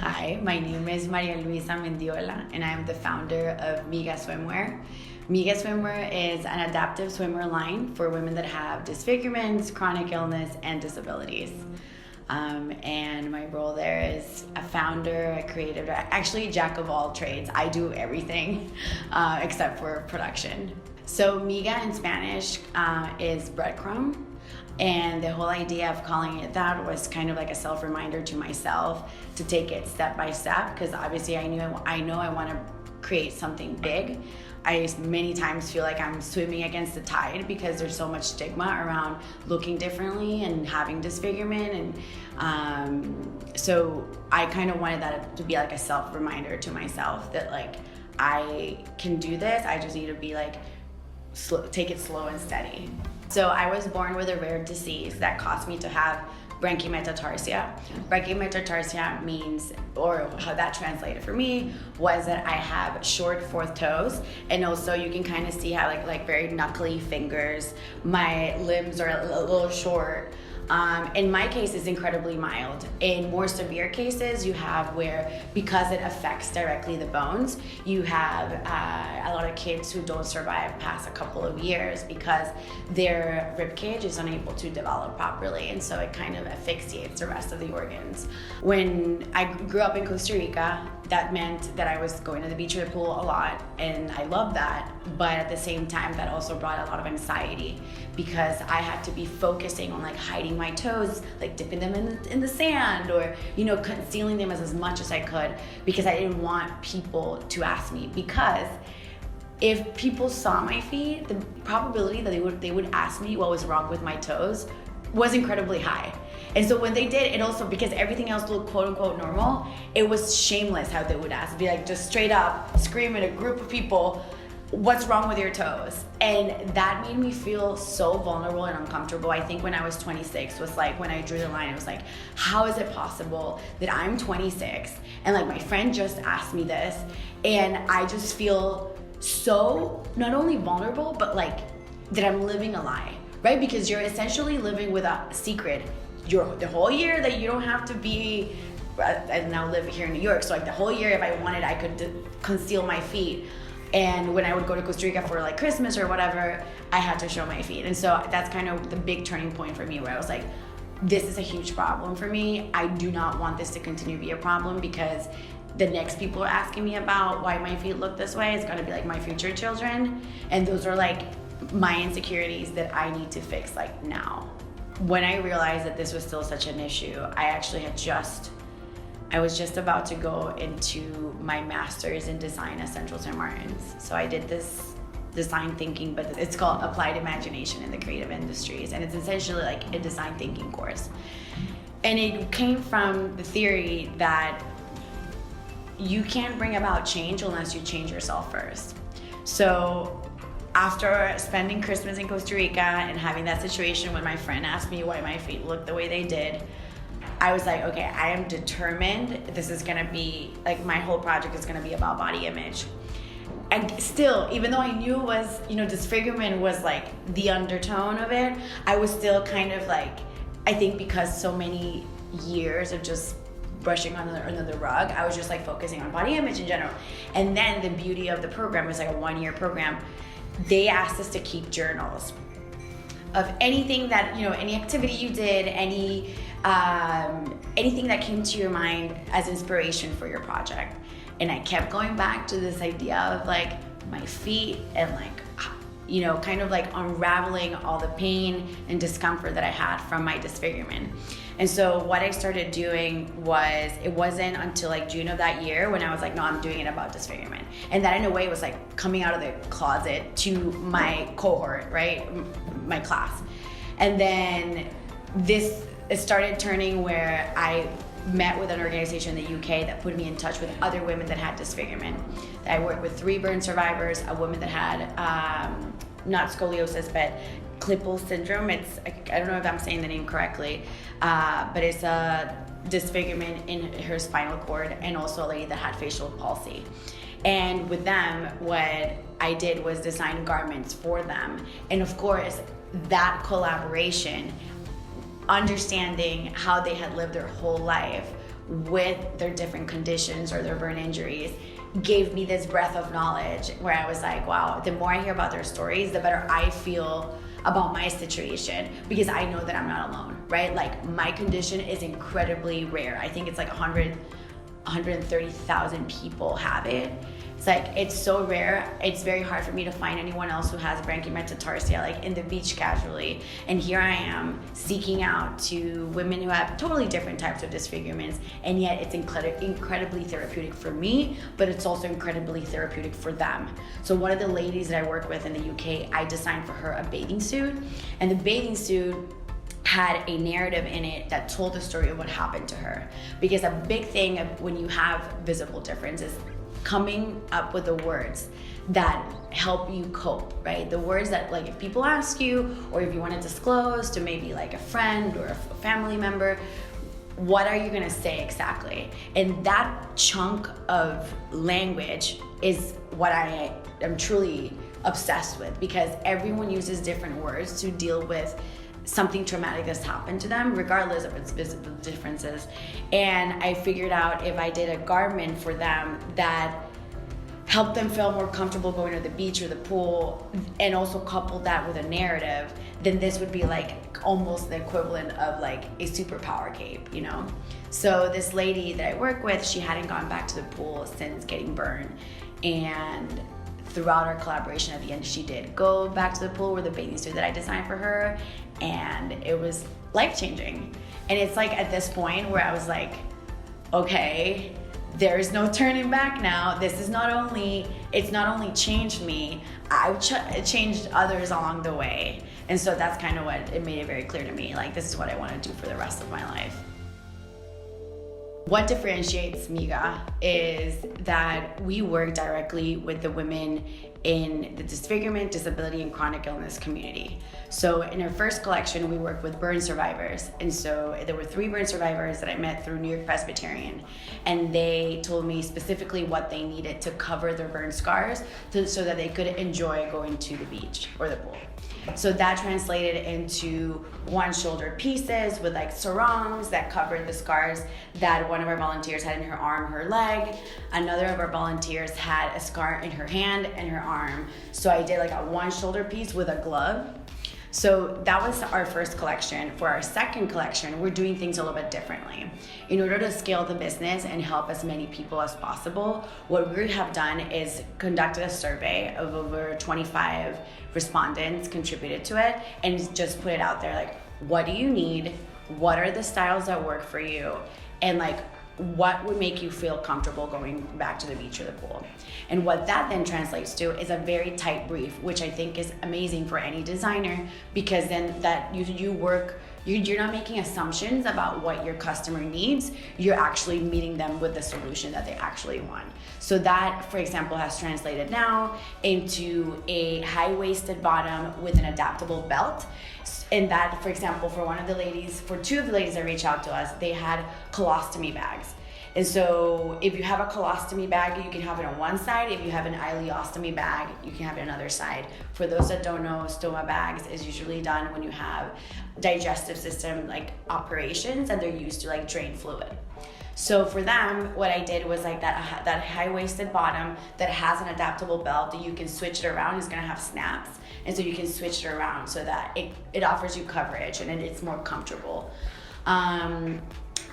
Hi, my name is Maria Luisa Mendiola, and I am the founder of Migas Swimwear. Migas Swimwear is an adaptive swimwear line for women that have disfigurements, chronic illness, and disabilities. And my role there is a founder, a creative, actually a jack of all trades. I do everything except for production. So miga in Spanish is breadcrumb. And the whole idea of calling it that was kind of like a self-reminder to myself to take it step by step, because obviously I know I want to create something big. I many times feel like I'm swimming against the tide because there's so much stigma around looking differently and having disfigurement, and so I kind of wanted that to be like a self-reminder to myself that like I can do this. I just need to be like take it slow and steady. So I was born with a rare disease that caused me to have brachymetatarsia. Brachymetatarsia means, or how that translated for me, was that I have short fourth toes, and also you can kind of see how like very knuckly fingers. My limbs are a little short. In my case, it's incredibly mild. In more severe cases, you have where, because it affects directly the bones, you have a lot of kids who don't survive past a couple of years because their rib cage is unable to develop properly, and so it kind of asphyxiates the rest of the organs. When I grew up in Costa Rica, that meant that I was going to the beach or the pool a lot, and I loved that, but at the same time that also brought a lot of anxiety because I had to be focusing on like hiding my toes, like dipping them in the sand, or concealing them as much as I could, because I didn't want people to ask me, because if people saw my feet, the probability that they would ask me what was wrong with my toes was incredibly high. And so when they did, it also, because everything else looked quote unquote normal, it was shameless how they would ask, be like just straight up scream at a group of people, what's wrong with your toes? And that made me feel so vulnerable and uncomfortable. I think when I was 26 was like when I drew the line, it was like, how is it possible that I'm 26 and like my friend just asked me this, and I just feel so not only vulnerable, but like that I'm living a lie, right? Because you're essentially living with a secret. The whole year that you don't have to be, I now live here in New York, so like the whole year if I wanted, I could conceal my feet. And when I would go to Costa Rica for like Christmas or whatever, I had to show my feet. And so that's kind of the big turning point for me, where I was like, this is a huge problem for me. I do not want this to continue to be a problem, because the next people are asking me about why my feet look this way is gonna be like my future children. And those are like my insecurities that I need to fix like now. When I realized that this was still such an issue, I was just about to go into my master's in design at Central St. Martin's. So I did this design thinking, but it's called Applied Imagination in the Creative Industries. And it's essentially like a design thinking course. And it came from the theory that you can't bring about change unless you change yourself first. So after spending Christmas in Costa Rica and having that situation when my friend asked me why my feet looked the way they did, I was like, okay, I am determined. This is gonna be, like, my whole project is gonna be about body image. And still, even though I knew it was, disfigurement was like the undertone of it, I was still kind of like, I think because so many years of just brushing under the rug, I was just like focusing on body image in general. And then the beauty of the program was like a 1-year program. They asked us to keep journals of anything that, any activity you did, anything that came to your mind as inspiration for your project. And I kept going back to this idea of like my feet and like, kind of like unraveling all the pain and discomfort that I had from my disfigurement. And so what I started doing was, it wasn't until like June of that year when I was like, no, I'm doing it about disfigurement. And that in a way was like coming out of the closet to my cohort, right? My class. And then it started turning where I met with an organization in the UK that put me in touch with other women that had disfigurement. I worked with 3 burn survivors, a woman that had not scoliosis, but Klippel syndrome. I don't know if I'm saying the name correctly, but it's a disfigurement in her spinal cord, and also a lady that had facial palsy. And with them, what I did was design garments for them. And of course, that collaboration, understanding how they had lived their whole life with their different conditions or their burn injuries gave me this breath of knowledge where I was like, wow, the more I hear about their stories, the better I feel about my situation, because I know that I'm not alone, right? Like, my condition is incredibly rare. I think it's like 130,000 people have it. It's like, it's so rare. It's very hard for me to find anyone else who has brachiometatarsia, like in the beach casually. And here I am seeking out to women who have totally different types of disfigurements, and yet it's incredibly therapeutic for me, but it's also incredibly therapeutic for them. So one of the ladies that I work with in the UK, I designed for her a bathing suit, and the bathing suit had a narrative in it that told the story of what happened to her. Because a big thing when you have visible differences, coming up with the words that help you cope, right? The words that, like, if people ask you, or if you want to disclose to maybe like a friend or a family member, what are you going to say exactly? And that chunk of language is what I am truly obsessed with, because everyone uses different words to deal with something traumatic that's happened to them, regardless of its visible differences. And I figured out if I did a garment for them that helped them feel more comfortable going to the beach or the pool, and also coupled that with a narrative, then this would be like almost the equivalent of like a superpower cape, you know? So this lady that I work with, she hadn't gone back to the pool since getting burned. And throughout our collaboration, at the end, she did go back to the pool with the bathing suit that I designed for her, and it was life-changing. And it's like at this point where I was like, okay, there's no turning back now. This is it's not only changed me, I've changed others along the way. And so that's kind of what it made it very clear to me, like, this is what I want to do for the rest of my life. What differentiates Miga is that we work directly with the women in the disfigurement, disability, and chronic illness community. So in our first collection, we worked with burn survivors. And so there were 3 burn survivors that I met through New York Presbyterian. And they told me specifically what they needed to cover their burn scars so that they could enjoy going to the beach or the pool. So that translated into 1 shoulder pieces with like sarongs that covered the scars that one of our volunteers had in her arm, her leg. Another of our volunteers had a scar in her hand and her arm. So I did like a 1 shoulder piece with a glove. So that was our first collection. For our second collection, we're doing things a little bit differently. In order to scale the business and help as many people as possible, what we have done is conducted a survey of over 25 respondents, contributed to it, and just put it out there like, what do you need? What are the styles that work for you? And like, what would make you feel comfortable going back to the beach or the pool? And what that then translates to is a very tight brief, which I think is amazing for any designer, because then that you're not making assumptions about what your customer needs. You're actually meeting them with the solution that they actually want. So that, for example, has translated now into a high-waisted bottom with an adaptable belt. And that, for example, for 2 of the ladies that reached out to us, they had colostomy bags. And so if you have a colostomy bag, you can have it on one side. If you have an ileostomy bag, you can have it on another side. For those that don't know, stoma bags is usually done when you have digestive system like operations and they're used to like drain fluid. So for them, what I did was like that high-waisted bottom that has an adaptable belt that you can switch it around. Is gonna have snaps. And so you can switch it around so that it offers you coverage and it's more comfortable.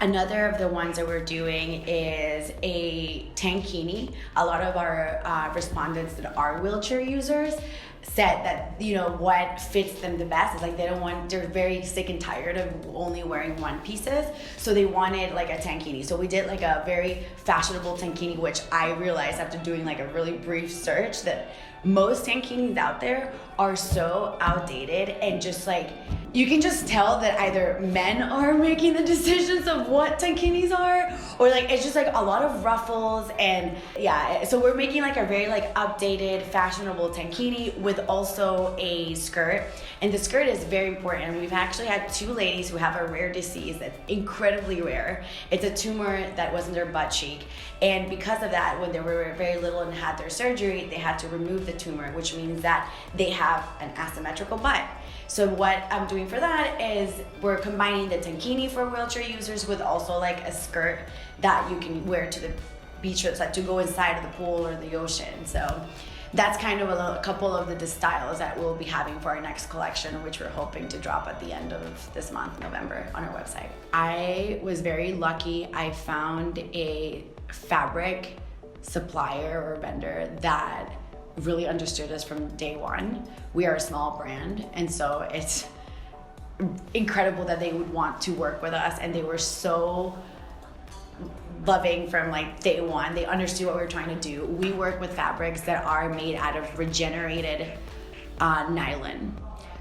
Another of the ones that we're doing is a tankini. A lot of our respondents that are wheelchair users said that, you know, what fits them the best is like they're very sick and tired of only wearing one pieces, so they wanted like a tankini. So we did like a very fashionable tankini, which I realized after doing like a really brief search that most tankinis out there are so outdated, and just like you can just tell that either men are making the decisions of what tankinis are, or like it's just like a lot of ruffles. And yeah, so we're making like a very like updated fashionable tankini with also a skirt, and the skirt is very important. We've actually had 2 ladies who have a rare disease that's incredibly rare. It's a tumor that was in their butt cheek, and because of that, when they were very little and had their surgery, they had to remove the tumor, which means that they have an asymmetrical butt. So what I'm doing for that is we're combining the tankini for wheelchair users with also like a skirt that you can wear to the beach trips, like to go inside of the pool or the ocean. So that's kind of a couple of the styles that we'll be having for our next collection, which we're hoping to drop at the end of this month, November, on our website. I was very lucky. I found a fabric supplier or vendor that really understood us from day one. We are a small brand, and so it's incredible that they would want to work with us, and they were so loving from like day one. They understood what we were trying to do. We work with fabrics that are made out of regenerated nylon.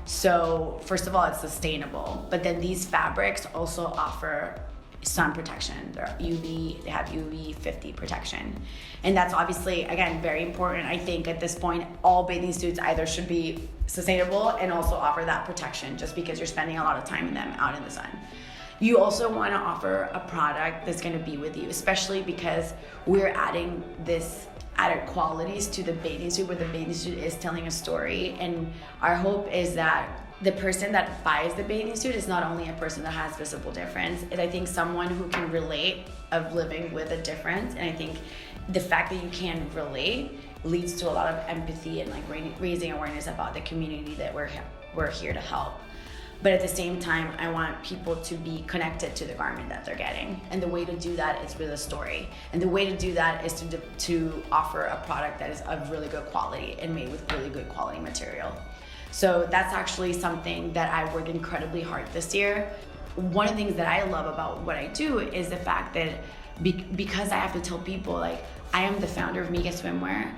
So first of all, it's sustainable, but then these fabrics also offer sun protection. They have UV 50 protection. And that's obviously, again, very important. I think at this point, all bathing suits either should be sustainable and also offer that protection, just because you're spending a lot of time in them out in the sun. You also want to offer a product that's going to be with you, especially because we're adding this added qualities to the bathing suit, where the bathing suit is telling a story. And our hope is that the person that buys the bathing suit is not only a person that has visible difference, and I think someone who can relate of living with a difference. And I think the fact that you can relate leads to a lot of empathy and like raising awareness about the community that we're here to help. But at the same time, I want people to be connected to the garment that they're getting. And the way to do that is with a story. And the way to do that is to offer a product that is of really good quality and made with really good quality material. So that's actually something that I worked incredibly hard this year. One of the things that I love about what I do is the fact that because I have to tell people, like, I am the founder of Migas Swimwear,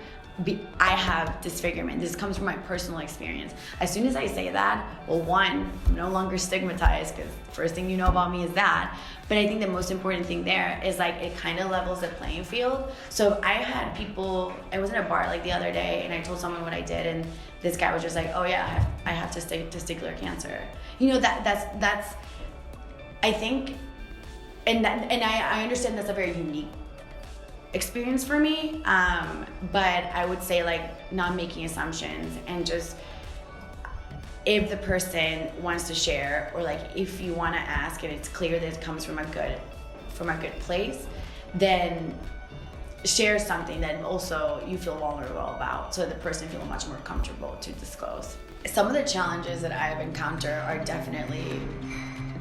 I have disfigurement. This comes from my personal experience. As soon as I say that, well, one, I'm no longer stigmatized, because the first thing you know about me is that. But I think the most important thing there is like it kind of levels the playing field. So I had people, I was in a bar like the other day and I told someone what I did, and this guy was just like, oh yeah, I have testicular cancer. You know, that's I think, and I understand that's a very unique experience for me, but I would say like not making assumptions, and just if the person wants to share, or like if you want to ask and it's clear that it comes from a good place, then share something that also you feel vulnerable about, so the person feels much more comfortable to disclose. Some of the challenges that I've encountered are definitely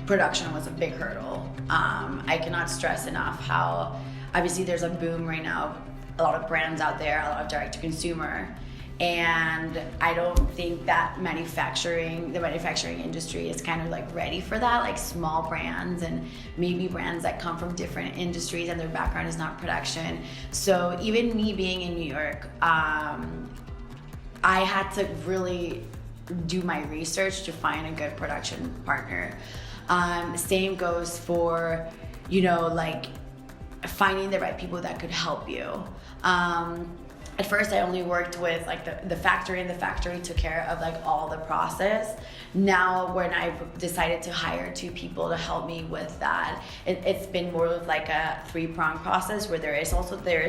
production was a big hurdle. I cannot stress enough how obviously there's a boom right now, a lot of brands out there, a lot of direct to consumer, and I don't think that the manufacturing industry is kind of like ready for that, like small brands and maybe brands that come from different industries and their background is not production. So even me being in New York, I had to really do my research to find a good production partner. Same goes for, like finding the right people that could help you. At first I only worked with like the factory, and the factory took care of like all the process. Now when I decided to hire 2 people to help me with that, it's been more of like a 3-pronged process, where there is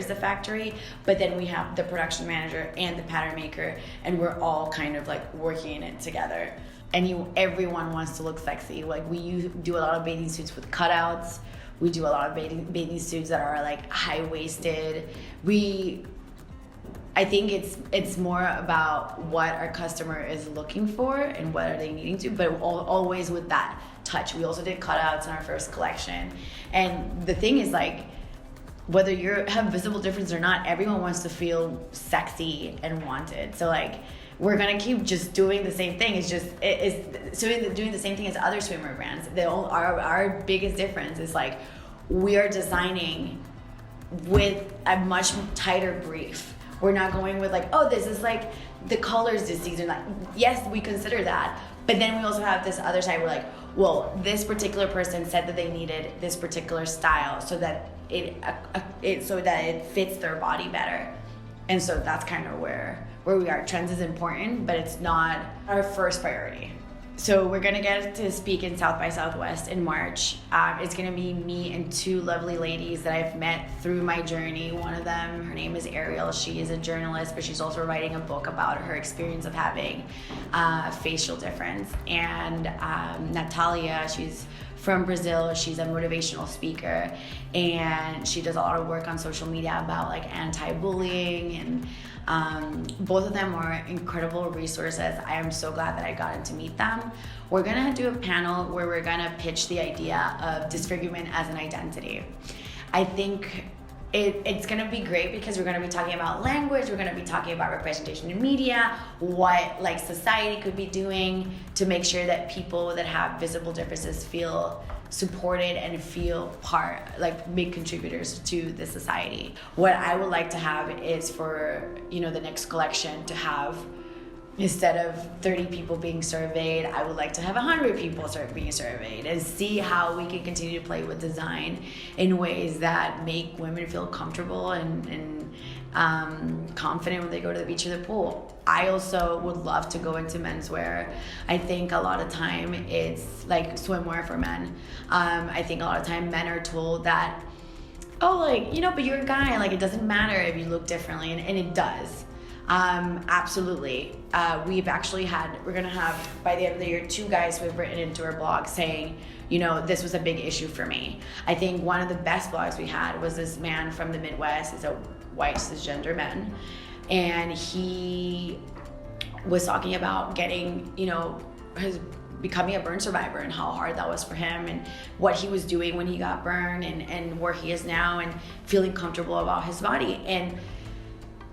the factory, but then we have the production manager and the pattern maker, and we're all kind of like working in it together. And everyone wants to look sexy. Like we do a lot of bathing suits with cutouts. We do a lot of bathing suits that are like high-waisted. I think it's more about what our customer is looking for and what are they needing to, but always with that touch. We also did cutouts in our first collection. And the thing is, like, whether you have visible difference or not, everyone wants to feel sexy and wanted. So like, we're gonna keep just doing the same thing. Doing the same thing as other swimwear brands. Our biggest difference is like, we are designing with a much tighter brief. We're not going with like, oh, this is like the colors this season. Like, yes, we consider that, but then we also have this other side. We're like, well, this particular person said that they needed this particular style so that it fits their body better. And so that's kind of where we are. Trends is important, but it's not our first priority. So we're gonna get to speak in South by Southwest in March. It's gonna be me and two lovely ladies that I've met through my journey. One of them, her name is Ariel. She is a journalist, but she's also writing a book about her experience of having a facial difference. And Natalia, she's from Brazil. She's a motivational speaker, and she does a lot of work on social media about like anti-bullying, and both of them are incredible resources. I am so glad that I got to meet them. We're gonna do a panel where we're gonna pitch the idea of disfigurement as an identity. I think it's gonna be great because we're gonna be talking about language, we're gonna be talking about representation in media, what like society could be doing to make sure that people that have visible differences feel supported and feel part, like big contributors to the society. What I would like to have is for, you know, the next collection to have, instead of 30 people being surveyed, I would like to have 100 people being surveyed, and see how we can continue to play with design in ways that make women feel comfortable and confident when they go to the beach or the pool. I also would love to go into menswear. I think a lot of time it's like swimwear for men. I think a lot of time men are told that, oh, like, you know, but you're a guy, like it doesn't matter if you look differently, and it does. Absolutely. We're gonna have, by the end of the year, 2 guys who have written into our blog saying, you know, this was a big issue for me. I think one of the best blogs we had was this man from the Midwest. He's a white cisgender man, and he was talking about getting, you know, becoming a burn survivor and how hard that was for him, and what he was doing when he got burned, and where he is now, and feeling comfortable about his body. And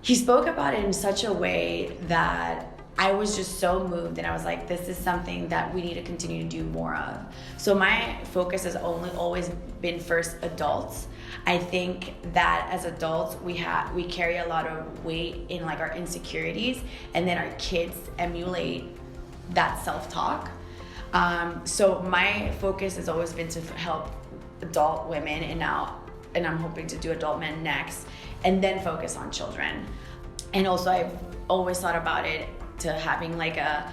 he spoke about it in such a way that I was just so moved, and I was like, this is something that we need to continue to do more of. So my focus has always been first adults. I think that as adults, we carry a lot of weight in like our insecurities, and then our kids emulate that self-talk. So my focus has always been to help adult women, and I'm hoping to do adult men next, and then focus on children. And also I've always thought about it to having like a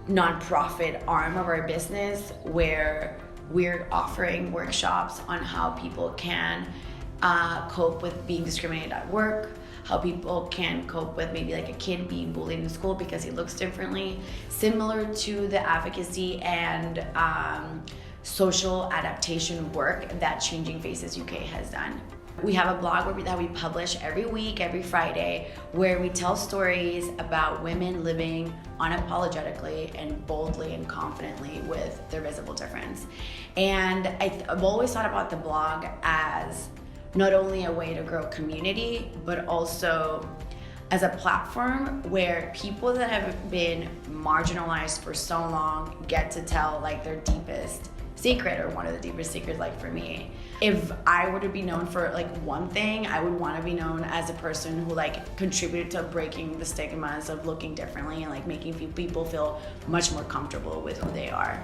nonprofit arm of our business where we're offering workshops on how people can cope with being discriminated at work, how people can cope with maybe like a kid being bullied in school because he looks differently, similar to the advocacy and social adaptation work that Changing Faces UK has done. We have a blog that we publish every week, every Friday, where we tell stories about women living unapologetically and boldly and confidently with their visible difference. And I've always thought about the blog as not only a way to grow community, but also as a platform where people that have been marginalized for so long get to tell like their deepest secret, or one of the deepest secrets. Like for me, if I were to be known for like one thing, I would want to be known as a person who like contributed to breaking the stigmas of looking differently and like making people feel much more comfortable with who they are.